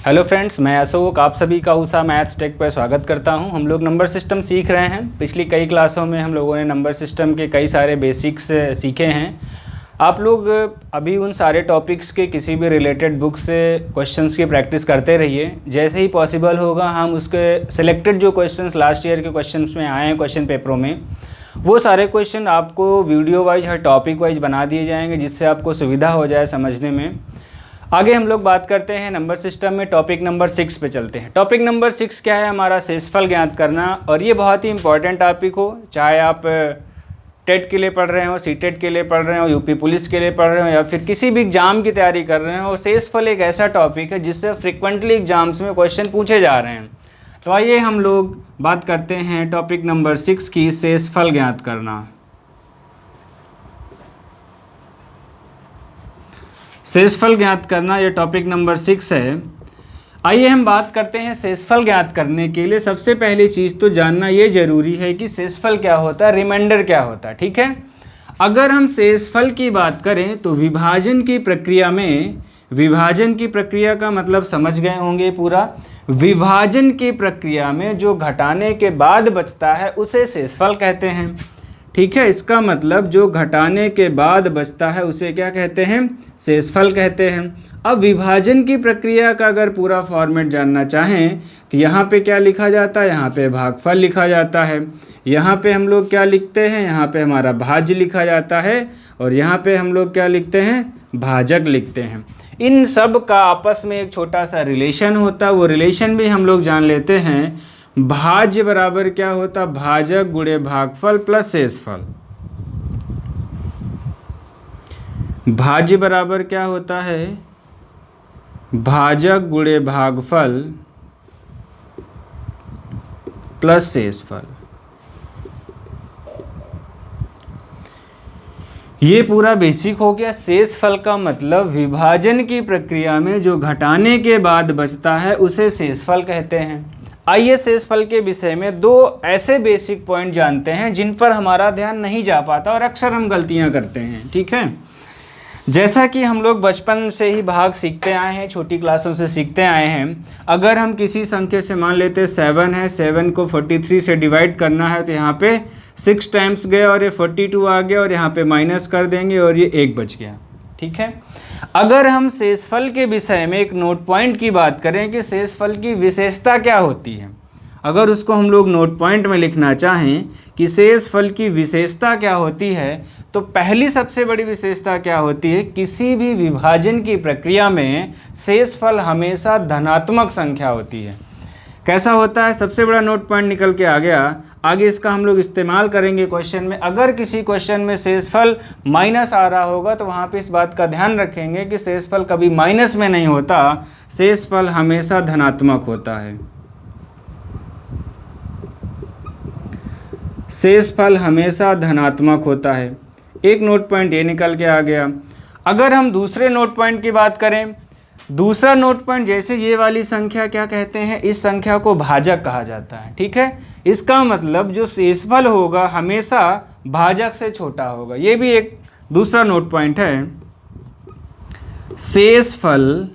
Hello friends, मैं अशोक आप सभी का उषा मैथ्स टेक पर स्वागत करता हूं। हम लोग नंबर सिस्टम सीख रहे हैं। पिछली कई क्लासों में हम लोगों ने नंबर सिस्टम के कई सारे बेसिक्स सीखे हैं। आप लोग अभी उन सारे टॉपिक्स के किसी भी रिलेटेड बुक से क्वेश्चंस की प्रैक्टिस करते रहिए। जैसे ही पॉसिबल होगा हम उसके सिलेक्टेड जो क्वेश्चंस लास्ट ईयर के क्वेश्चंस में आए हैं क्वेश्चन पेपरों में, वो सारे क्वेश्चन आपको वीडियो वाइज हर टॉपिक वाइज बना दिए जाएंगे, जिससे आपको सुविधा हो जाए समझने में। आगे हम लोग बात करते हैं नंबर सिस्टम में। टॉपिक नंबर 6 पे चलते हैं। टॉपिक नंबर 6 क्या है? हमारा शेषफल ज्ञात करना। और ये बहुत ही इंपॉर्टेंट टॉपिक हो, चाहे आप टेट के लिए पढ़ रहे हो, सीटेट के लिए पढ़ रहे हो, यूपी पुलिस के लिए पढ़ रहे हो, या फिर किसी भी एग्जाम की तैयारी कर रहे हो। शेषफल एक ऐसा टॉपिक है जिससे फ्रिक्वेंटली एग्जाम्स में क्वेश्चन पूछे जा रहे हैं। तो आइए हम लोग बात करते हैं टॉपिक नंबर 6 की, शेषफल ज्ञात करना। शेषफल ज्ञात करना ये टॉपिक नंबर 6 है। आइए हम बात करते हैं शेषफल ज्ञात करने के लिए सबसे पहली चीज़ तो जानना ये ज़रूरी है कि शेषफल क्या होता है, रिमाइंडर क्या होता है। ठीक है, अगर हम शेषफल की बात करें तो विभाजन की प्रक्रिया में, विभाजन की प्रक्रिया का मतलब समझ गए होंगे पूरा। विभाजन की प्रक्रिया में जो घटाने के बाद बचता है उसे शेषफल कहते हैं। ठीक है, इसका मतलब जो घटाने के बाद बचता है उसे क्या कहते हैं? शेषफल कहते हैं। अब विभाजन की प्रक्रिया का अगर पूरा फॉर्मेट जानना चाहें तो यहाँ पे क्या लिखा जाता है? यहाँ पे भागफल लिखा जाता है। यहाँ पे हम लोग क्या लिखते हैं? यहाँ पे हमारा भाज्य लिखा जाता है। और यहाँ पे हम लोग क्या लिखते हैं? भाजक लिखते हैं। इन सब का आपस में एक छोटा सा रिलेशन होता है, वो रिलेशन भी हम लोग जान लेते हैं। भाज्य बराबर क्या होता? भाजक गुणे भागफल प्लस शेषफल। भाज्य बराबर क्या होता है? भाजक गुणे भागफल प्लस शेषफल। ये पूरा बेसिक हो गया। शेषफल का मतलब विभाजन की प्रक्रिया में जो घटाने के बाद बचता है उसे शेषफल कहते हैं। आइए शेषफल के विषय में दो ऐसे बेसिक पॉइंट जानते हैं जिन पर हमारा ध्यान नहीं जा पाता और अक्सर हम गलतियां करते हैं। ठीक है, जैसा कि हम लोग बचपन से ही भाग सीखते आए हैं, छोटी क्लासों से सीखते आए हैं। अगर हम किसी संख्या से मान लेते हैं 7 है, 7 को 43 से डिवाइड करना है तो यहाँ पे 6 टाइम्स गए और ये 42 आ गया और यहाँ पे माइनस कर देंगे और ये 1 बच गया। ठीक है, अगर हम शेषफल के विषय में एक नोट पॉइंट की बात करें कि शेषफल की विशेषता क्या होती है, अगर उसको हम लोग नोट पॉइंट में लिखना चाहें कि शेषफल की विशेषता क्या होती है, तो पहली सबसे बड़ी विशेषता क्या होती है? किसी भी विभाजन की प्रक्रिया में शेषफल हमेशा धनात्मक संख्या होती है। कैसा होता है? सबसे बड़ा नोट पॉइंट निकल के आ गया। आगे इसका हम लोग इस्तेमाल करेंगे क्वेश्चन में। अगर किसी क्वेश्चन में शेषफल माइनस आ रहा होगा तो वहाँ पे इस बात का ध्यान रखेंगे कि शेषफल कभी माइनस में नहीं होता, शेषफल हमेशा धनात्मक होता है। शेषफल हमेशा धनात्मक होता है। एक नोट पॉइंट ये निकल के आ गया। अगर हम दूसरे नोट पॉइंट की बात करें, दूसरा नोट पॉइंट, जैसे ये वाली संख्या क्या कहते हैं? इस संख्या को भाजक कहा जाता है। ठीक है, इसका मतलब जो शेषफल होगा हमेशा भाजक से छोटा होगा। ये भी एक दूसरा नोट पॉइंट है। शेषफल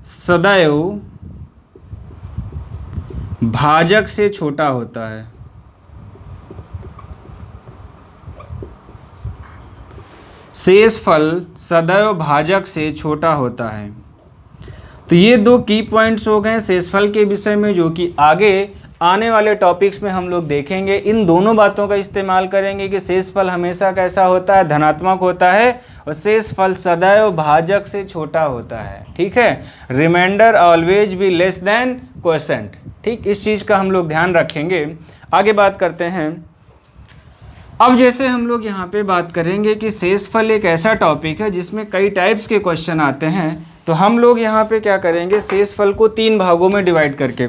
सदैव भाजक से छोटा होता है। शेषफल सदैव भाजक से छोटा होता है। तो ये दो की पॉइंट्स हो गए शेषफल के विषय में, जो कि आगे आने वाले टॉपिक्स में हम लोग देखेंगे। इन दोनों बातों का इस्तेमाल करेंगे कि शेषफल हमेशा कैसा होता है? धनात्मक होता है, और शेषफल सदैव भाजक से छोटा होता है। ठीक है, remainder always be less than quotient. ठीक, इस चीज़ का हम लोग ध्यान रखेंगे। आगे बात करते हैं। अब जैसे हम लोग यहाँ पे बात करेंगे कि शेषफल एक ऐसा टॉपिक है जिसमें कई टाइप्स के क्वेश्चन आते हैं, तो हम लोग यहाँ पे क्या करेंगे? शेषफल को 3 भागों में डिवाइड करके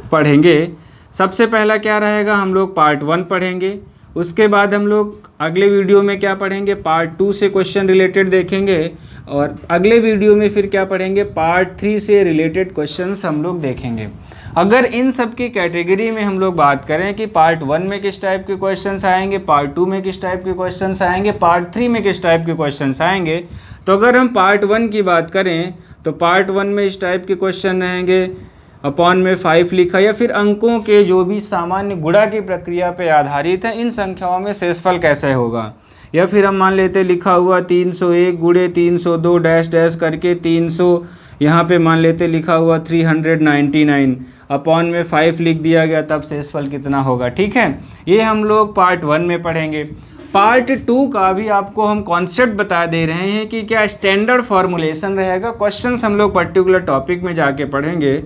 पढ़ेंगे। सबसे पहला क्या रहेगा? हम लोग पार्ट 1 पढ़ेंगे। उसके बाद हम लोग अगले वीडियो में क्या पढ़ेंगे? पार्ट 2 से क्वेश्चन रिलेटेड देखेंगे। और अगले वीडियो में फिर क्या पढ़ेंगे? पार्ट 3 से रिलेटेड क्वेश्चंस हम लोग देखेंगे। अगर इन सब की कैटेगरी में हम लोग बात करें कि पार्ट 1 में किस टाइप के क्वेश्चंस आएंगे, पार्ट 2 में किस टाइप के क्वेश्चंस आएंगे, पार्ट 3 में किस टाइप के क्वेश्चंस आएंगे, तो अगर हम पार्ट 1 की बात करें तो पार्ट 1 में इस टाइप के क्वेश्चन रहेंगे, अपॉन में 5 लिखा, या फिर अंकों के जो भी सामान्य गुणा की प्रक्रिया पे आधारित है इन संख्याओं में शेषफल कैसे होगा। या फिर हम मान लेते लिखा हुआ 301 गुणे 302 डैश डैश करके 300, यहाँ पे मान लेते लिखा हुआ 399, अपॉन में 5 लिख दिया गया, तब शेषफल कितना होगा। ठीक है, ये हम लोग पार्ट 1 में पढ़ेंगे। पार्ट 2 का भी आपको हम कॉन्सेप्ट बता दे रहे हैं कि क्या स्टैंडर्ड फॉर्मुलेशन रहेगा। क्वेश्चंस हम लोग पर्टिकुलर टॉपिक में जाके पढ़ेंगे।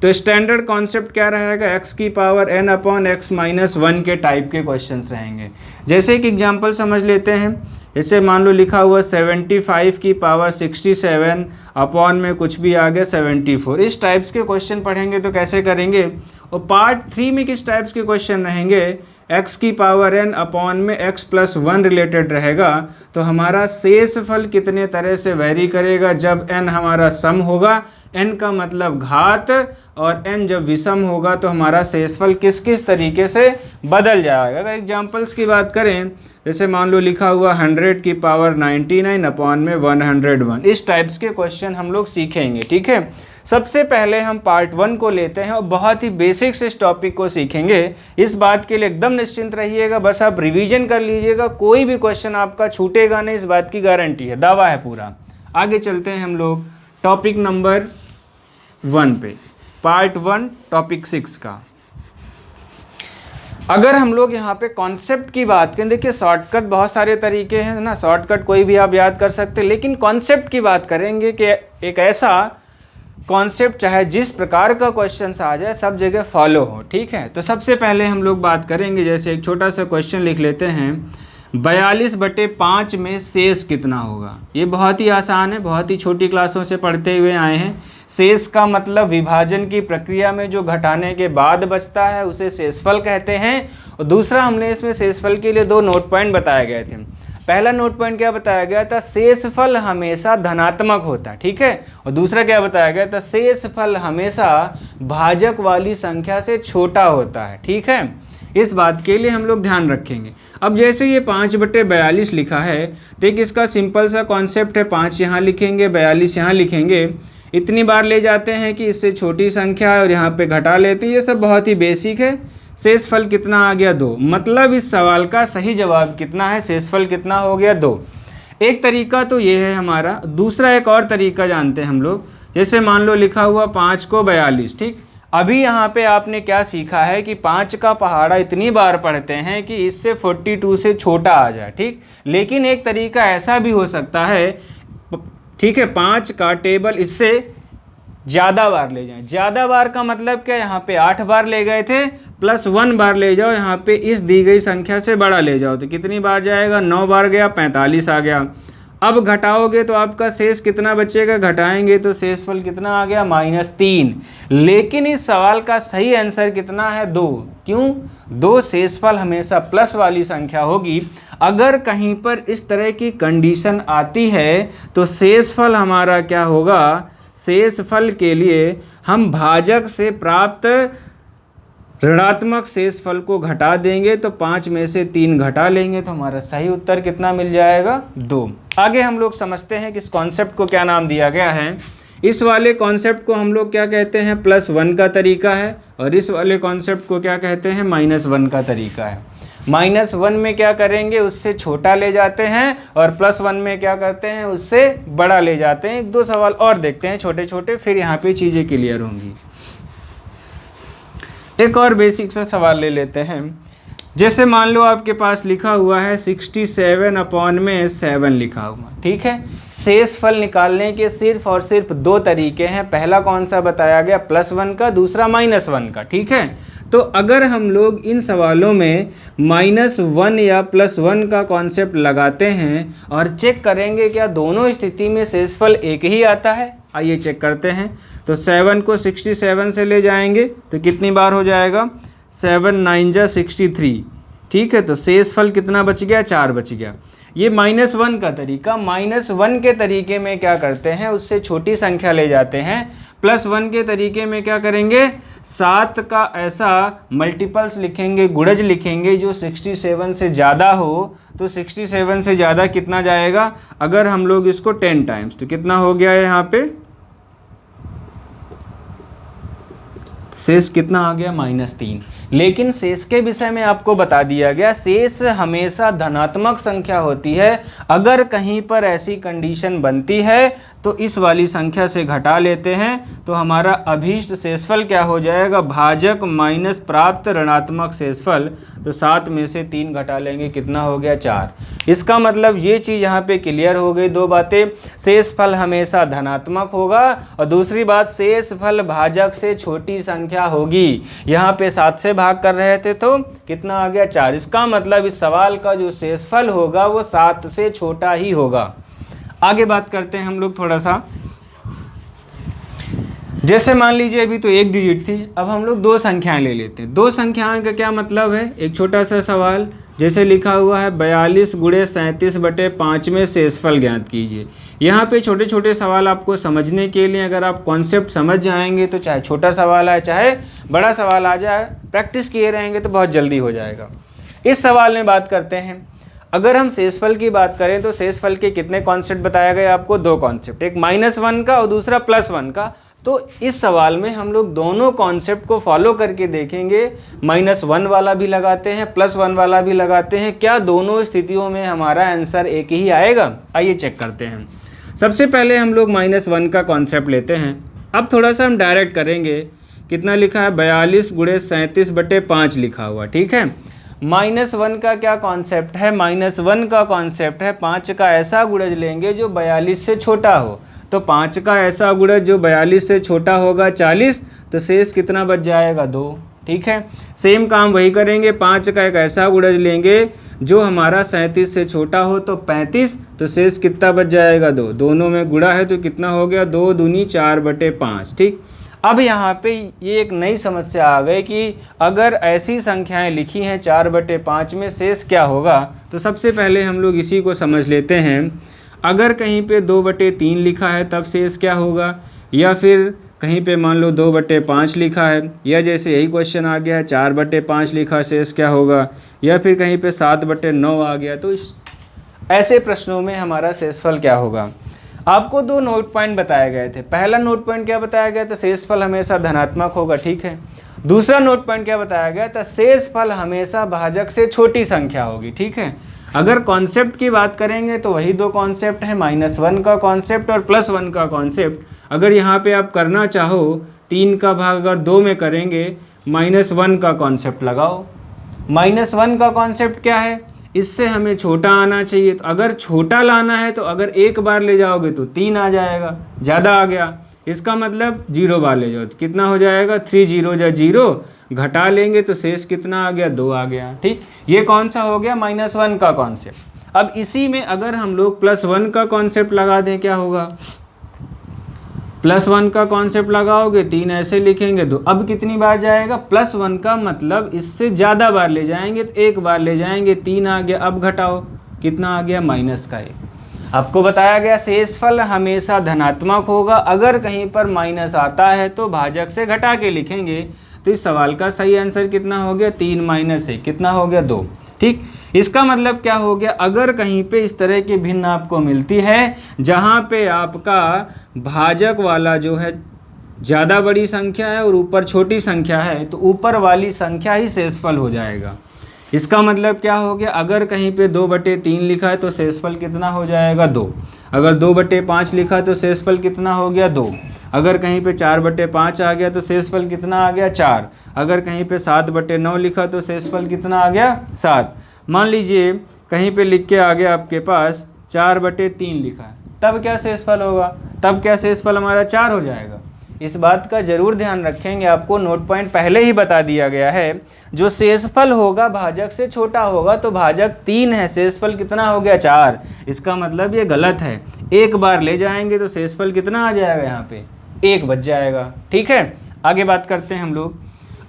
तो स्टैंडर्ड कॉन्सेप्ट क्या रहेगा, x की power n upon x minus 1 के टाइप के क्वेश्चंस रहेंगे। जैसे कि एग्जांपल समझ लेते हैं, जैसे मान लो लिखा हुआ 75 की पावर 67 अपॉन में कुछ भी आ गया 74, इस टाइप्स के क्वेश्चन पढ़ेंगे। तो कैसे करेंगे। और पार्ट 3 में किस टाइप्स के क्वेश्चन रहेंगे, x की पावर n अपॉन में x प्लस 1 रिलेटेड रहेगा। तो हमारा शेषफल कितने तरह से वेरी करेगा, जब n हमारा सम होगा, n का मतलब घात, और n जब विषम होगा तो हमारा शेषफल किस किस तरीके से बदल जाएगा। अगर एग्जांपल्स की बात करें, जैसे मान लो लिखा हुआ 100 की पावर 99 अपॉन में 101, इस टाइप्स के क्वेश्चन हम लोग सीखेंगे। ठीक है, सबसे पहले हम पार्ट 1 को लेते हैं और बहुत ही बेसिक से इस टॉपिक को सीखेंगे। इस बात के लिए एकदम निश्चिंत रहिएगा, बस आप रिवीजन कर लीजिएगा, कोई भी क्वेश्चन आपका छूटेगा नहीं, इस बात की गारंटी है, दावा है पूरा। आगे चलते हैं हम लोग टॉपिक नंबर 1 पे, पार्ट 1 टॉपिक 6 का। अगर हम लोग यहाँ पे कॉन्सेप्ट की बात करें, देखिए शॉर्टकट बहुत सारे तरीके हैं ना, शॉर्टकट कोई भी आप याद कर सकते हैं, लेकिन कॉन्सेप्ट की बात करेंगे कि एक ऐसा कॉन्सेप्ट चाहे जिस प्रकार का क्वेश्चन आ जाए सब जगह फॉलो हो। ठीक है, तो सबसे पहले हम लोग बात करेंगे, जैसे एक छोटा सा क्वेश्चन लिख लेते हैं, 42/5 में शेष कितना होगा। ये बहुत ही आसान है, बहुत ही छोटी क्लासों से पढ़ते हुए आए हैं। शेष का मतलब विभाजन की प्रक्रिया में जो घटाने के बाद बचता है उसे शेषफल कहते हैं। और दूसरा हमने इसमें शेषफल के लिए 2 नोट पॉइंट बताए गए थे। पहला नोट पॉइंट क्या बताया गया था, शेषफल हमेशा धनात्मक होता है। ठीक है, और दूसरा क्या बताया गया था, शेषफल हमेशा भाजक वाली संख्या से छोटा होता है। ठीक है, इस बात के लिए हम लोग ध्यान रखेंगे। अब जैसे ये 5/42 लिखा है, तो एक इसका सिंपल सा कॉन्सेप्ट है, 5 यहाँ लिखेंगे, 42 यहाँ लिखेंगे, इतनी बार ले जाते हैं कि इससे छोटी संख्या है और यहाँ पे घटा लेते हैं। ये सब बहुत ही बेसिक है। शेषफल कितना आ गया, 2। मतलब इस सवाल का सही जवाब कितना है, शेषफल कितना हो गया, 2। एक तरीका तो ये है हमारा। दूसरा एक और तरीका जानते हैं हम लोग, जैसे मान लो लिखा हुआ 5 को 42। ठीक, अभी यहाँ पे आपने क्या सीखा है कि 5 का पहाड़ा इतनी बार पढ़ते हैं कि इससे 42 से छोटा आ जाए। ठीक, लेकिन एक तरीका ऐसा भी हो सकता है, ठीक है, 5 का टेबल इससे ज़्यादा बार ले जाएं। ज़्यादा बार का मतलब क्या, यहाँ पे 8 बार ले गए थे, प्लस 1 बार ले जाओ, यहाँ पे इस दी गई संख्या से बड़ा ले जाओ, तो कितनी बार जाएगा, 9 बार गया, 45 आ गया। अब घटाओगे तो आपका शेष कितना बचेगा, घटाएंगे तो शेषफल कितना आ गया, -3। लेकिन इस सवाल का सही आंसर कितना है, 2। क्यों, 2 शेषफल हमेशा प्लस वाली संख्या होगी। अगर कहीं पर इस तरह की कंडीशन आती है तो शेषफल हमारा क्या होगा, शेषफल के लिए हम भाजक से प्राप्त ऋणात्मक शेषफल को घटा देंगे, तो 5 में से 3 घटा लेंगे, तो हमारा सही उत्तर कितना मिल जाएगा, 2। आगे हम लोग समझते हैं कि इस कॉन्सेप्ट को क्या नाम दिया गया है। इस वाले कॉन्सेप्ट को हम लोग क्या कहते हैं, +1 का तरीका है, और इस वाले कॉन्सेप्ट को क्या कहते हैं, -1 का तरीका है। -1 में क्या करेंगे, उससे छोटा ले जाते हैं, और +1 में क्या करते हैं, उससे बड़ा ले जाते हैं। 1-2 सवाल और देखते हैं छोटे छोटे, फिर यहाँ पे चीज़ें क्लियर होंगी। एक और बेसिक सा सवाल ले लेते हैं, जैसे मान लो आपके पास लिखा हुआ है 67 अपॉन में 7 लिखा हुआ। ठीक है, शेषफल निकालने के सिर्फ और सिर्फ 2 तरीके हैं। पहला कौन सा बताया गया, +1 का, दूसरा -1 का। ठीक है, तो अगर हम लोग इन सवालों में -1 या +1 का कॉन्सेप्ट लगाते हैं और चेक करेंगे क्या दोनों स्थिति में शेषफल एक ही आता है, आइए चेक करते हैं। तो 7 को 67 से ले जाएंगे तो कितनी बार हो जाएगा, 7 9 जा 63। ठीक है, तो शेषफल कितना बच गया, 4 बच गया। ये -1 का तरीका, -1 के तरीके में क्या करते हैं, उससे छोटी संख्या ले जाते हैं। +1 के तरीके में क्या करेंगे, 7 का ऐसा मल्टीपल्स लिखेंगे, गुणज लिखेंगे जो 67 से ज़्यादा हो। तो 67 से ज़्यादा कितना जाएगा, अगर हम लोग इसको 10 टाइम्स, तो कितना हो गया है यहाँ पे शेष कितना आ गया -3। लेकिन शेष के विषय में आपको बता दिया गया शेष हमेशा धनात्मक संख्या होती है। अगर कहीं पर ऐसी कंडीशन बनती है तो इस वाली संख्या से घटा लेते हैं तो हमारा अभीष्ट शेषफल क्या हो जाएगा, भाजक माइनस प्राप्त ऋणात्मक शेषफल। तो 7 में से 3 घटा लेंगे, कितना हो गया 4। इसका मतलब ये चीज़ यहाँ पे क्लियर हो गई, 2 बातें। शेषफल हमेशा धनात्मक होगा और दूसरी बात शेषफल भाजक से छोटी संख्या होगी। यहाँ पे 7 से भाग कर रहे थे तो कितना आ गया 4। इसका मतलब इस सवाल का जो शेषफल होगा वो 7 से छोटा ही होगा। आगे बात करते हैं हम लोग थोड़ा सा। जैसे मान लीजिए अभी तो 1 डिजिट थी, अब हम लोग 2 संख्याएं ले लेते हैं। 2 संख्याएं का क्या मतलब है, एक छोटा सा सवाल जैसे लिखा हुआ है 42 × 37/5 में शेषफल ज्ञात कीजिए। यहाँ पे छोटे छोटे सवाल आपको समझने के लिए अगर आप कॉन्सेप्ट समझ जाएंगे तो चाहे छोटा सवाल आए चाहे बड़ा सवाल आ जाए, प्रैक्टिस किए रहेंगे तो बहुत जल्दी हो जाएगा। इस सवाल में बात करते हैं, अगर हम शेषफल की बात करें तो शेषफल के कितने कॉन्सेप्ट बताया गए आपको, 2 कॉन्सेप्ट, एक -1 का और दूसरा +1 का। तो इस सवाल में हम लोग दोनों कॉन्सेप्ट को फॉलो करके देखेंगे, -1 वाला भी लगाते हैं +1 वाला भी लगाते हैं, क्या दोनों स्थितियों में हमारा आंसर एक ही आएगा। आइए चेक करते हैं। सबसे पहले हम लोग -1 का कॉन्सेप्ट लेते हैं। अब थोड़ा सा हम डायरेक्ट करेंगे, कितना लिखा है 42 × 37/5 लिखा हुआ, ठीक है। -1 का क्या कॉन्सेप्ट है, -1 का कॉन्सेप्ट है 5 का ऐसा गुणज लेंगे जो 42 से छोटा हो। तो 5 का ऐसा गुणज जो 42 से छोटा होगा 40, तो शेष कितना बच जाएगा 2, ठीक है। सेम काम वही करेंगे, 5 का एक ऐसा गुणज लेंगे जो हमारा 37 से छोटा हो तो 35, तो शेष कितना बच जाएगा 2। दोनों में गुणा है तो कितना हो गया 2 दूनी 4/5, ठीक। अब यहाँ पे ये एक नई समस्या आ गई कि अगर ऐसी संख्याएं लिखी हैं 4/5 में शेष क्या होगा। तो सबसे पहले हम लोग इसी को समझ लेते हैं। अगर कहीं पे 2/3 लिखा है तब शेष क्या होगा, या फिर कहीं पे मान लो 2/5 लिखा है, या जैसे यही क्वेश्चन आ गया है 4/5 लिखा, शेष क्या होगा, या फिर कहीं पे 7/9 आ गया। तो ऐसे प्रश्नों में हमारा शेषफल क्या होगा। आपको 2 नोट पॉइंट बताए गए थे। पहला नोट पॉइंट क्या बताया गया था, शेषफल हमेशा धनात्मक होगा, ठीक है। दूसरा नोट पॉइंट क्या बताया गया था, शेषफल हमेशा भाजक से छोटी संख्या होगी, ठीक है। अगर कॉन्सेप्ट की बात करेंगे तो वही 2 कॉन्सेप्ट है, -1 का कॉन्सेप्ट और +1 का कॉन्सेप्ट। अगर यहाँ पे आप करना चाहो 3 का भाग अगर 2 में करेंगे, -1 का कॉन्सेप्ट लगाओ। -1 का कॉन्सेप्ट क्या है, इससे हमें छोटा आना चाहिए। तो अगर छोटा लाना है तो अगर 1 बार ले जाओगे तो 3 आ जाएगा, ज़्यादा आ गया। इसका मतलब 0 बार ले जाओ तो कितना हो जाएगा, 3 0 जा 0, घटा लेंगे तो शेष कितना आ गया 2 आ गया, ठीक। ये कौन सा हो गया, -1 का कॉन्सेप्ट। अब इसी में अगर हम लोग +1 का कॉन्सेप्ट लगा दें, क्या होगा, +1 का कॉन्सेप्ट लगाओगे 3 ऐसे लिखेंगे तो अब कितनी बार जाएगा, +1 का मतलब इससे ज़्यादा बार ले जाएंगे तो 1 बार ले जाएंगे, 3 आ गया। अब घटाओ कितना आ गया, -1। आपको बताया गया शेषफल हमेशा धनात्मक होगा, अगर कहीं पर माइनस आता है तो भाजक से घटा के लिखेंगे। तो इस सवाल का सही आंसर कितना हो गया, 3 - 1 कितना हो गया 2, ठीक। इसका मतलब क्या हो गया, अगर कहीं पे इस तरह की भिन्न आपको मिलती है जहाँ पे आपका भाजक वाला जो है ज़्यादा बड़ी संख्या है और ऊपर छोटी संख्या है, तो ऊपर वाली संख्या ही शेषफल हो जाएगा। इसका मतलब क्या हो गया, अगर कहीं पे 2/3 लिखा है तो शेषफल कितना हो जाएगा 2। अगर 2/5 लिखा है तो शेषफल कितना हो गया 2। अगर कहीं पे 4/5 आ गया तो शेषफल कितना आ गया 4। अगर कहीं पे 7/9 लिखा तो शेषफल कितना आ गया 7। मान लीजिए कहीं पे लिख के आ गया आपके पास 4/3 लिखा है, तब क्या शेषफल होगा, तब क्या शेषफल हमारा 4 हो जाएगा। इस बात का जरूर ध्यान रखेंगे, आपको नोट पॉइंट पहले ही बता दिया गया है। जो शेषफल होगा भाजक से छोटा होगा, तो भाजक 3 है, शेषफल कितना हो गया 4। इसका मतलब ये गलत है, 1 बार ले जाएंगे तो शेषफल कितना आ जाएगा, यहाँ पे 1 बच जाएगा, ठीक है। आगे बात करते हैं हम लोग।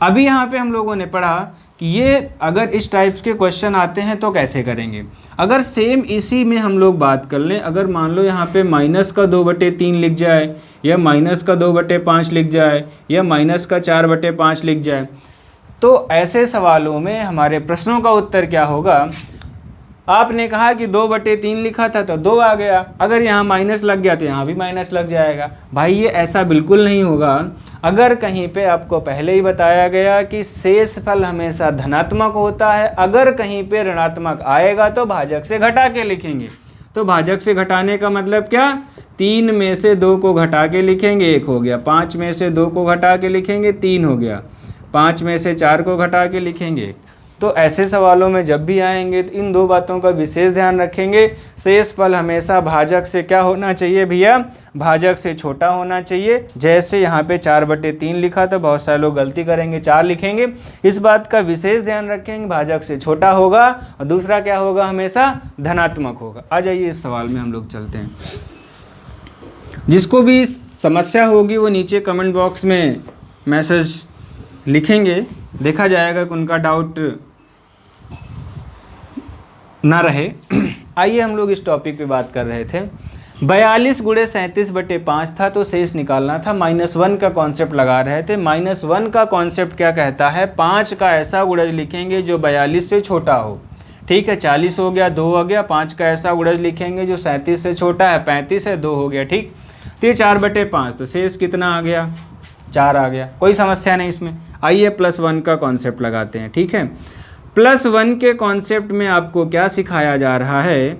अभी यहाँ पे हम लोगों ने पढ़ा कि ये अगर इस टाइप्स के क्वेश्चन आते हैं तो कैसे करेंगे। अगर सेम इसी में हम लोग बात कर लें, अगर मान लो यहाँ पे माइनस का 2/3 लिख जाए, या माइनस का 2/5 लिख जाए, या माइनस का 4/5 लिख जाए, तो ऐसे सवालों में हमारे प्रश्नों का उत्तर क्या होगा। आपने कहा कि 2/3 लिखा था तो 2 आ गया, अगर यहाँ माइनस लग गया तो यहाँ भी माइनस लग जाएगा। भाई ये ऐसा बिल्कुल नहीं होगा। अगर कहीं पे आपको पहले ही बताया गया कि शेषफल हमेशा धनात्मक होता है, अगर कहीं पे ऋणात्मक आएगा तो भाजक से घटा के लिखेंगे। तो भाजक से घटाने का मतलब क्या, 3 में से 2 को घटा के लिखेंगे 1 हो गया, 5 में से 2 को घटा के लिखेंगे 3 हो गया, 5 में से 4 को घटा के लिखेंगे। तो ऐसे सवालों में जब भी आएंगे तो इन 2 बातों का विशेष ध्यान रखेंगे। शेषफल हमेशा भाजक से क्या होना चाहिए भैया, भाजक से छोटा होना चाहिए। जैसे यहाँ पे 4/3 लिखा तो बहुत सारे लोग गलती करेंगे 4 लिखेंगे, इस बात का विशेष ध्यान रखेंगे, भाजक से छोटा होगा। और दूसरा क्या होगा, हमेशा धनात्मक होगा। आ जाइए इस सवाल में हम लोग चलते हैं। जिसको भी समस्या होगी वो नीचे कमेंट बॉक्स में मैसेज लिखेंगे, देखा जाएगा कि उनका डाउट ना रहे। आइए हम लोग इस टॉपिक पे बात कर रहे थे। 42 × 37/5 था तो शेष निकालना था। -1 का कॉन्सेप्ट लगा रहे थे। -1 का कॉन्सेप्ट क्या कहता है, 5 का ऐसा गुणज लिखेंगे जो 42 से छोटा हो। ठीक है, 40 हो गया, 2 हो गया, 5 का ऐसा गुणज लिखेंगे जो 37 से छोटा है, 35 है, 2 हो गया। ठीक, तो ये 4/5, तो शेष कितना आ गया, 4 आ गया। कोई समस्या नहीं इसमें। आइए +1 का कॉन्सेप्ट लगाते हैं। ठीक है, +1 के कॉन्सेप्ट में आपको क्या सिखाया जा रहा है,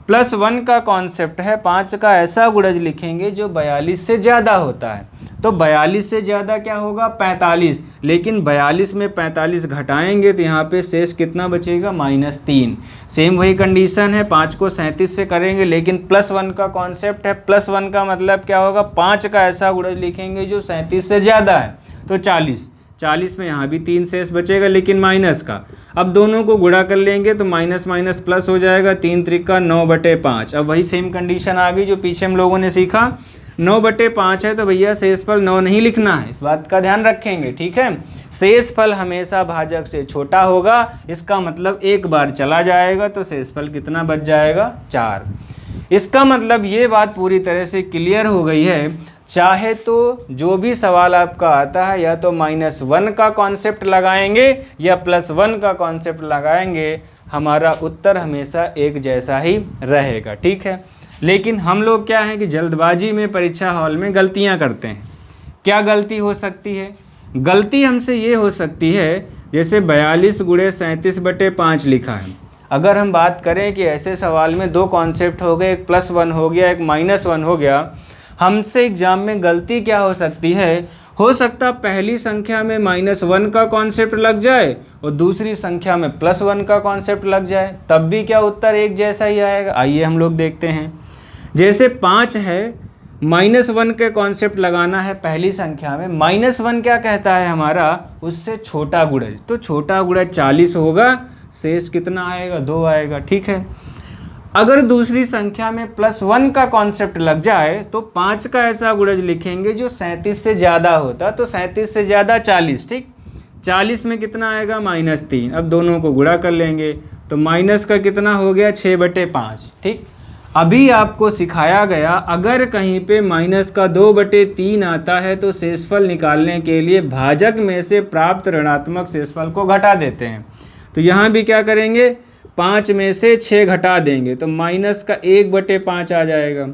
+1 का कॉन्सेप्ट है 5 का ऐसा गुणज लिखेंगे जो 42 से ज़्यादा होता है। तो 42 से ज़्यादा क्या होगा, 45, लेकिन 42 में 45 घटाएंगे तो यहाँ पे शेष कितना बचेगा, -3। सेम वही कंडीशन है, 5 को 37 से करेंगे, लेकिन +1 का कॉन्सेप्ट है। +1 का मतलब क्या होगा, 5 का ऐसा गुणज लिखेंगे जो 37 से ज़्यादा है, तो 40 में यहाँ भी 3 शेष बचेगा, लेकिन माइनस का। अब दोनों को गुणा कर लेंगे तो माइनस माइनस प्लस हो जाएगा, 3 त्रिका 9/5। अब वही सेम कंडीशन आ गई जो पीछे हम लोगों ने सीखा। 9/5 है तो भैया शेषफल 9 नहीं लिखना है, इस बात का ध्यान रखेंगे। ठीक है, शेषफल हमेशा भाजक से छोटा होगा, इसका मतलब एक बार चला जाएगा तो शेषफल कितना बच जाएगा, 4। इसका मतलब ये बात पूरी तरह से क्लियर हो गई है। चाहे तो जो भी सवाल आपका आता है या तो -1 का कॉन्सेप्ट लगाएंगे या +1 का कॉन्सेप्ट लगाएंगे, हमारा उत्तर हमेशा एक जैसा ही रहेगा। ठीक है, लेकिन हम लोग क्या है कि जल्दबाजी में परीक्षा हॉल में गलतियां करते हैं। क्या गलती हो सकती है, गलती हमसे ये हो सकती है, जैसे 42 × 37/5 लिखा है। अगर हम बात करें कि ऐसे सवाल में 2 कॉन्सेप्ट हो गए, एक +1 हो गया, एक -1 हो गया, हमसे एग्जाम में गलती क्या हो सकती है, हो सकता पहली संख्या में -1 का कॉन्सेप्ट लग जाए और दूसरी संख्या में +1 का कॉन्सेप्ट लग जाए, तब भी क्या उत्तर एक जैसा ही आएगा। आइए हम लोग देखते हैं। जैसे 5 है, -1 के कॉन्सेप्ट लगाना है पहली संख्या में, -1 क्या कहता है हमारा, उससे छोटा गुणज, तो छोटा गुणज 40 होगा, शेष कितना आएगा, 2 आएगा। ठीक है, अगर दूसरी संख्या में +1 का कॉन्सेप्ट लग जाए तो 5 का ऐसा गुणज लिखेंगे जो 37 से ज़्यादा होता, तो 37 से ज़्यादा 40। ठीक, 40 में कितना आएगा, -3। अब दोनों को गुणा कर लेंगे तो माइनस का कितना हो गया, 6/5। ठीक, अभी आपको सिखाया गया अगर कहीं पे माइनस का 2/3 आता है तो शेषफल निकालने के लिए भाजक में से प्राप्त ऋणात्मक शेषफल को घटा देते हैं। तो यहाँ भी क्या करेंगे, 5 में से 6 घटा देंगे तो माइनस का 1/5 आ जाएगा।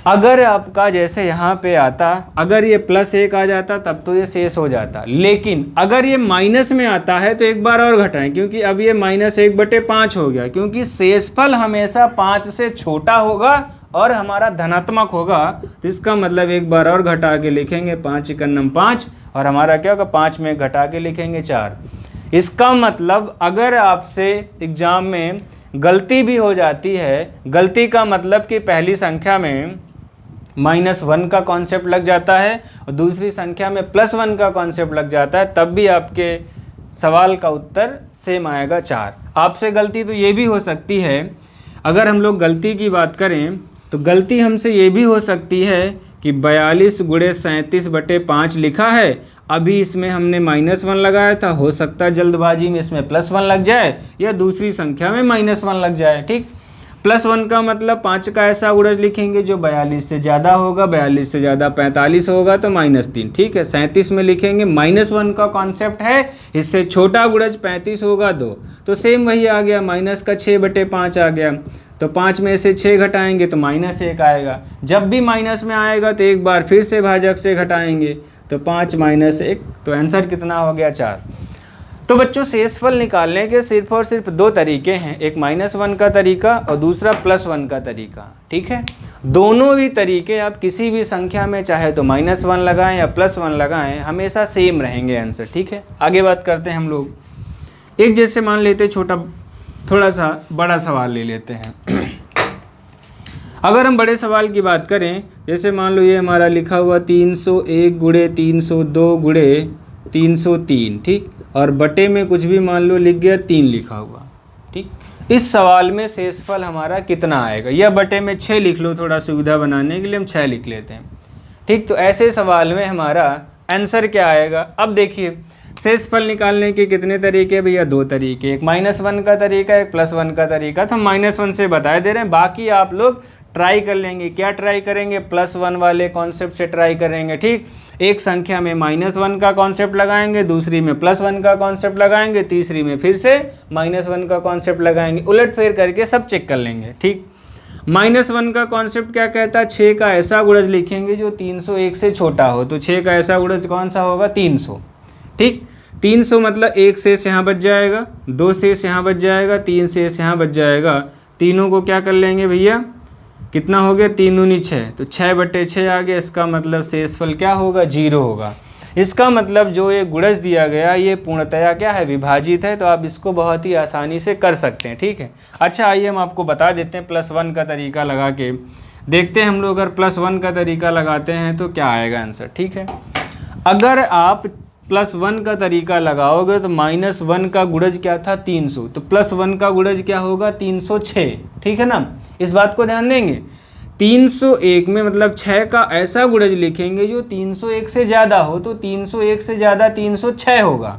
अगर आपका जैसे यहाँ पे आता, अगर ये +1 आ जाता तब तो ये शेष हो जाता, लेकिन अगर ये माइनस में आता है तो एक बार और घटाएं, क्योंकि अब ये -1/5 हो गया, क्योंकि शेषफल हमेशा 5 से छोटा होगा और हमारा धनात्मक होगा। तो इसका मतलब एक बार और घटा के लिखेंगे, 5 × 9 5, और हमारा क्या होगा, 5 में घटा के लिखेंगे 4। इसका मतलब अगर आपसे एग्ज़ाम में गलती भी हो जाती है, गलती का मतलब कि पहली संख्या में -1 का कॉन्सेप्ट लग जाता है और दूसरी संख्या में +1 का कॉन्सेप्ट लग जाता है, तब भी आपके सवाल का उत्तर सेम आएगा, 4। आपसे गलती तो ये भी हो सकती है, अगर हम लोग गलती की बात करें तो गलती हमसे ये भी हो सकती है कि 42 × 37/5 लिखा है, अभी इसमें हमने -1 लगाया था, हो सकता है जल्दबाजी में इसमें +1 लग जाए या दूसरी संख्या में -1 लग जाए। ठीक, +1 का मतलब 5 का ऐसा गुणज लिखेंगे जो 42 से ज़्यादा होगा, 42 से ज़्यादा 45 होगा तो -3। ठीक है, 37 में लिखेंगे, -1 का कॉन्सेप्ट है, इससे छोटा गुणज 35 होगा, 2, तो सेम वही आ गया, माइनस का 6/5 आ गया। तो 5 में से 6 घटाएंगे तो -1 आएगा। जब भी माइनस में आएगा तो एक बार फिर से भाजक से घटाएंगे तो 5 माइनस 1, तो आंसर कितना हो गया 4। तो बच्चों शेषफल निकालने के सिर्फ और सिर्फ दो तरीके हैं, एक -1 का तरीका और दूसरा +1 का तरीका। ठीक है, दोनों भी तरीके आप किसी भी संख्या में चाहे तो -1 लगाएं या +1 लगाएं, हमेशा सेम रहेंगे आंसर। ठीक है, आगे बात करते हैं हम लोग। एक जैसे मान लेते थोड़ा सा बड़ा सवाल ले लेते हैं। अगर हम बड़े सवाल की बात करें, जैसे मान लो ये हमारा लिखा हुआ 301 गुणे 302 गुणे 303, ठीक, और बटे में कुछ भी मान लो लिख गया 3 लिखा हुआ। ठीक, इस सवाल में शेषफल हमारा कितना आएगा, या बटे में 6 लिख लो, थोड़ा सुविधा बनाने के लिए हम 6 लिख लेते हैं। ठीक, तो ऐसे सवाल में हमारा आंसर क्या आएगा। अब देखिए शेषफल निकालने के कितने तरीके भैया, दो तरीके, एक -1 का तरीका, एक +1 का तरीका। तो हम -1 से बता दे रहे हैं, बाकी आप लोग ट्राई कर लेंगे। क्या ट्राई करेंगे, +1 वाले कॉन्सेप्ट से ट्राई करेंगे। ठीक, एक संख्या में -1 का कॉन्सेप्ट लगाएंगे, दूसरी में +1 का कॉन्सेप्ट लगाएंगे, तीसरी में फिर से -1 का कॉन्सेप्ट लगाएंगे, उलट फेर करके सब चेक कर लेंगे। ठीक, -1 का कॉन्सेप्ट क्या कहता है, 6 का ऐसा गुणज लिखेंगे जो 301 से छोटा हो। तो 6 का ऐसा गुणज कौन सा होगा, 300। ठीक, 300 मतलब 1 शेष यहाँ बच जाएगा, 2 शेष यहाँ बच जाएगा, 3 शेष यहाँ बच जाएगा। तीनों को क्या कर लेंगे भैया, कितना हो गया, 3 दूनी 6, तो 6/6 आ गया। इसका मतलब शेषफल क्या होगा, 0 होगा। इसका मतलब जो ये गुणज दिया गया ये पूर्णतया क्या है, विभाजित है। तो आप इसको बहुत ही आसानी से कर सकते हैं। ठीक है, अच्छा आइए हम आपको बता देते हैं +1 का तरीका लगा के देखते हैं हम लोग। अगर +1 का तरीका लगाते हैं तो क्या आएगा आंसर। ठीक है, अगर आप +1 का तरीका लगाओगे तो -1 का गुणज क्या था, 300, तो +1 का गुणज क्या होगा, 306। ठीक है ना, इस बात को ध्यान देंगे। 301 में मतलब 6 का ऐसा गुणज लिखेंगे जो 301 से ज़्यादा हो, तो 301 से ज़्यादा 306 होगा।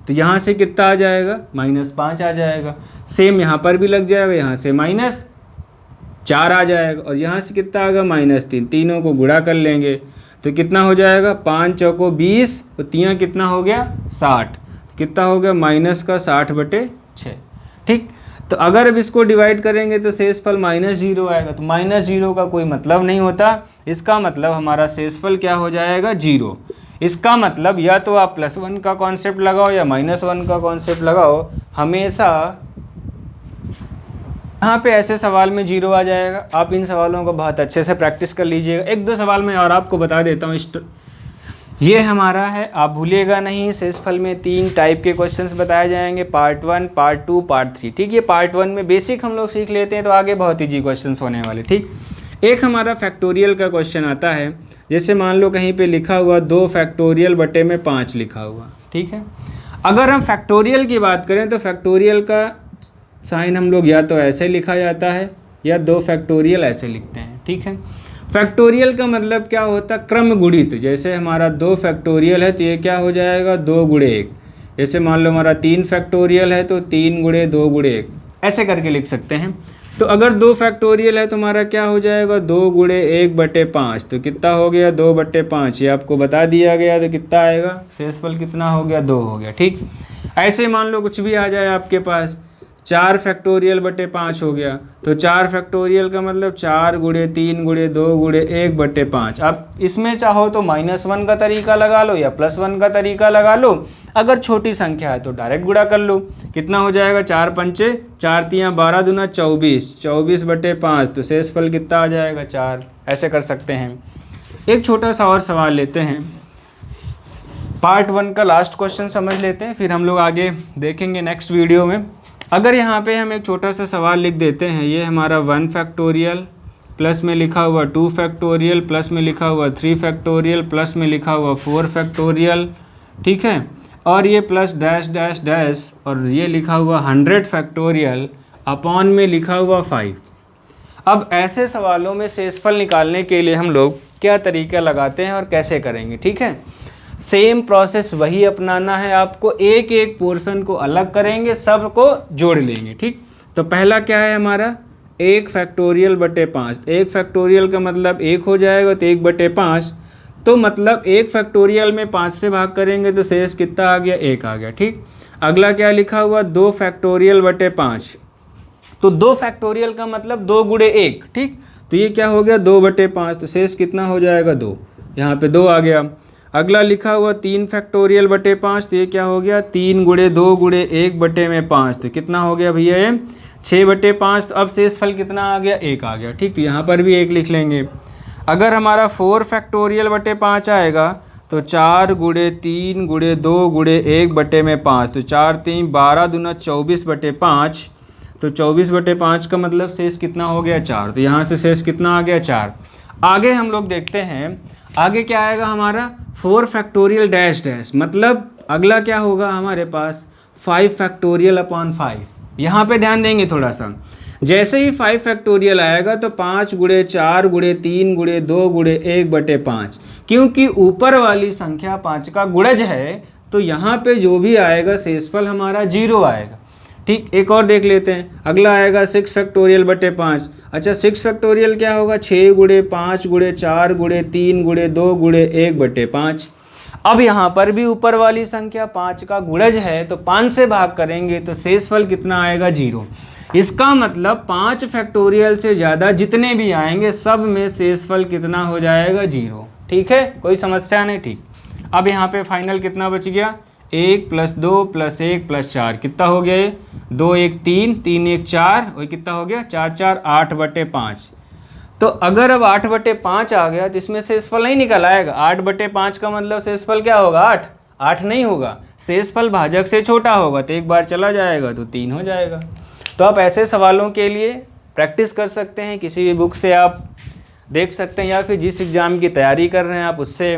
तो यहाँ से कितना आ जाएगा, -5 आ जाएगा। सेम यहाँ पर भी लग जाएगा, यहाँ से -4 आ जाएगा, और यहाँ से कितना आएगा, -3। तीनों को गुणा कर लेंगे तो कितना हो जाएगा, 5 चौको 20, तो 3 कितना हो गया, 60। कितना हो गया, -60/6। ठीक, तो अगर अब इसको डिवाइड करेंगे तो शेषफल -0 आएगा। तो -0 का कोई मतलब नहीं होता, इसका मतलब हमारा शेषफल क्या हो जाएगा, 0। इसका मतलब या तो आप +1 का कॉन्सेप्ट लगाओ या -1 का कॉन्सेप्ट लगाओ, हमेशा यहाँ पे ऐसे सवाल में 0 आ जाएगा। आप इन सवालों को बहुत अच्छे से प्रैक्टिस कर लीजिएगा। एक दो सवाल में और आपको बता देता हूँ, ये हमारा है, आप भूलिएगा नहीं। शेषफल में 3 टाइप के क्वेश्चंस बताए जाएंगे, पार्ट 1, पार्ट 2, पार्ट 3। ठीक, ये पार्ट 1 में बेसिक हम लोग सीख लेते हैं, तो आगे बहुत ईजी क्वेश्चंस होने वाले। ठीक, एक हमारा फैक्टोरियल का क्वेश्चन आता है, जैसे मान लो कहीं पे लिखा हुआ 2 फैक्टोरियल बटे में 5 लिखा हुआ। ठीक है, अगर हम फैक्टोरियल की बात करें तो फैक्टोरियल का साइन हम लोग या तो ऐसे लिखा जाता है या 2 फैक्टोरियल ऐसे लिखते हैं। ठीक है, फैक्टोरियल का मतलब क्या होता है, क्रम गुणित। जैसे हमारा 2 फैक्टोरियल है तो ये क्या हो जाएगा, 2 गुणे 1। जैसे मान लो हमारा 3 फैक्टोरियल है तो 3 गुणे 2 गुणे 1, ऐसे करके लिख सकते हैं। तो अगर 2 फैक्टोरियल है तो हमारा क्या हो जाएगा, 2 गुणे 1/5। तो कितना हो गया, 2/5। ये आपको बता दिया गया, तो कितना आएगा, शेषफल कितना हो गया, 2 हो गया। ठीक, ऐसे मान लो कुछ भी आ जाए आपके पास, 4 फैक्टोरियल बटे 5 हो गया। तो 4 फैक्टोरियल का मतलब 4 गुणे 3 गुणे 2 गुणे 1/5। आप इसमें चाहो तो -1 का तरीका लगा लो या +1 का तरीका लगा लो। अगर छोटी संख्या है तो डायरेक्ट गुणा कर लो। कितना हो जाएगा, 4 पंचे 4 तियाँ 12 दूना 24, 24/5। तो शेषफल कितना आ जाएगा, 4। ऐसे कर सकते हैं। एक छोटा सा और सवाल लेते हैं, पार्ट 1 का लास्ट क्वेश्चन समझ लेते हैं, फिर हम लोग आगे देखेंगे नेक्स्ट वीडियो में। अगर यहाँ पे हम एक छोटा सा सवाल लिख देते हैं, ये हमारा 1 फैक्टोरियल प्लस में लिखा हुआ 2 फैक्टोरियल प्लस में लिखा हुआ 3 फैक्टोरियल प्लस में लिखा हुआ 4 फैक्टोरियल। ठीक है, और ये प्लस डैश डैश डैश और ये लिखा हुआ 100 फैक्टोरियल अपॉन में लिखा हुआ 5। अब ऐसे सवालों में शेषफल निकालने के लिए हम लोग क्या तरीका लगाते हैं और कैसे करेंगे। ठीक है, सेम प्रोसेस वही अपनाना है आपको। एक एक पोर्शन को अलग करेंगे, सबको जोड़ लेंगे। ठीक, तो पहला क्या है हमारा, 1 फैक्टोरियल बटे 5। 1 फैक्टोरियल का मतलब 1 हो जाएगा, तो 1/5। तो मतलब 1 फैक्टोरियल में 5 से भाग करेंगे तो शेष कितना आ गया, 1 आ गया। ठीक, अगला क्या लिखा हुआ, 2 फैक्टोरियल बटे 5। तो 2 फैक्टोरियल का मतलब 2 गुणे 1। ठीक, तो ये क्या हो गया, 2/5। तो शेष कितना हो जाएगा, 2। यहाँ पे 2 आ गया। अगला लिखा हुआ 3 फैक्टोरियल बटे 5, तो ये क्या हो गया 3 गुणे 2 गुणे 1 बटे में 5, तो कितना हो गया भैया ये 6 बटे 5। तो अब शेषफल कितना आ गया 1 आ गया। ठीक, तो यहाँ पर भी 1 लिख लेंगे। अगर हमारा 4 फैक्टोरियल बटे 5 आएगा तो 4 गुणे 3 गुणे 2 गुणे 1 बटे में 5, तो 4 3 12 दूना 24 बटे 5, तो 24 बटे 5 का मतलब शेष कितना हो गया 4। तो यहाँ से शेष कितना आ गया 4। आगे हम लोग देखते हैं आगे क्या आएगा हमारा 4 फैक्टोरियल डैश डैश, मतलब अगला क्या होगा हमारे पास 5 फैक्टोरियल अपॉन 5। यहाँ पे ध्यान देंगे थोड़ा सा, जैसे ही 5 फैक्टोरियल आएगा तो 5 गुणे 4 गुणे 3 गुणे 2 गुणे 1 बटे 5, क्योंकि ऊपर वाली संख्या 5 का गुणज है तो यहाँ पे जो भी आएगा शेषफल हमारा 0 आएगा। ठीक, एक और देख लेते हैं। अगला आएगा 6 फैक्टोरियल बटे 5। अच्छा 6 फैक्टोरियल क्या होगा 6 गुणे 5 गुणे 4 गुणे 3 गुणे 2 गुणे 1 बटे 5। अब यहाँ पर भी ऊपर वाली संख्या 5 का गुणज है तो 5 से भाग करेंगे तो शेषफल कितना आएगा 0। इसका मतलब 5 फैक्टोरियल से ज़्यादा जितने भी आएंगे सब में शेषफल कितना हो जाएगा 0। ठीक है, कोई समस्या नहीं। ठीक, अब यहाँ पे फाइनल कितना बच गया 1 + 2 + 1 + 4, कितना हो गया ये 2 1 3 3 1 4, वही कितना हो गया 4 4 8 बटे 5। तो अगर अब 8 बटे 5 आ गया तो इसमें शेषफल नहीं निकल आएगा। 8 बटे 5 का मतलब शेषफल क्या होगा 8 नहीं होगा, शेषफल भाजक से छोटा होगा तो एक बार चला जाएगा तो 3 हो जाएगा। तो आप ऐसे सवालों के लिए प्रैक्टिस कर सकते हैं, किसी भी बुक से आप देख सकते हैं या फिर जिस एग्ज़ाम की तैयारी कर रहे हैं आप उससे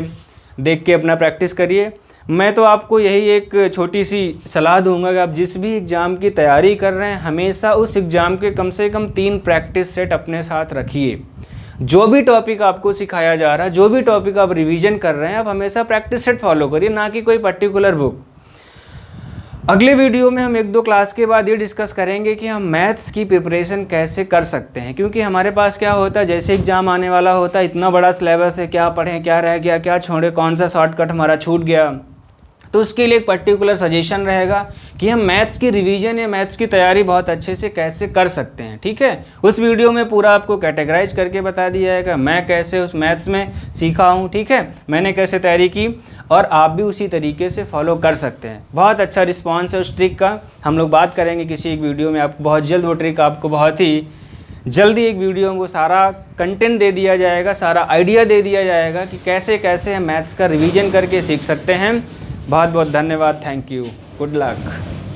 देख के अपना प्रैक्टिस करिए। मैं तो आपको यही एक छोटी सी सलाह दूंगा कि आप जिस भी एग्ज़ाम की तैयारी कर रहे हैं हमेशा उस एग्ज़ाम के कम से कम 3 प्रैक्टिस सेट अपने साथ रखिए। जो भी टॉपिक आपको सिखाया जा रहा है, जो भी टॉपिक आप रिवीजन कर रहे हैं, आप हमेशा प्रैक्टिस सेट फॉलो करिए, ना कि कोई पर्टिकुलर बुक। अगले वीडियो में हम 1-2 क्लास के बाद ये डिस्कस करेंगे कि हम मैथ्स की प्रिपरेशन कैसे कर सकते हैं, क्योंकि हमारे पास क्या होता है जैसे एग्ज़ाम आने वाला होता है, इतना बड़ा सिलेबस है, क्या पढ़ें क्या रह गया क्या छोड़े, कौन सा शॉर्टकट हमारा छूट गया। तो उसके लिए एक पर्टिकुलर सजेशन रहेगा कि हम मैथ्स की रिवीजन या मैथ्स की तैयारी बहुत अच्छे से कैसे कर सकते हैं। ठीक है, उस वीडियो में पूरा आपको कैटेगराइज करके बता दिया है कि मैं कैसे उस मैथ्स में सीखा हूँ। ठीक है, मैंने कैसे तैयारी की और आप भी उसी तरीके से फॉलो कर सकते हैं। बहुत अच्छा रिस्पॉन्स है उस ट्रिक का, हम लोग बात करेंगे किसी एक वीडियो में। आपको बहुत जल्द वो ट्रिक आपको बहुत ही जल्दी एक वीडियो में वो सारा कंटेंट दे दिया जाएगा, सारा आइडिया दे दिया जाएगा कि कैसे कैसे हम मैथ्स का रिवीजन करके सीख सकते हैं। बहुत बहुत धन्यवाद, थैंक यू, गुड लक।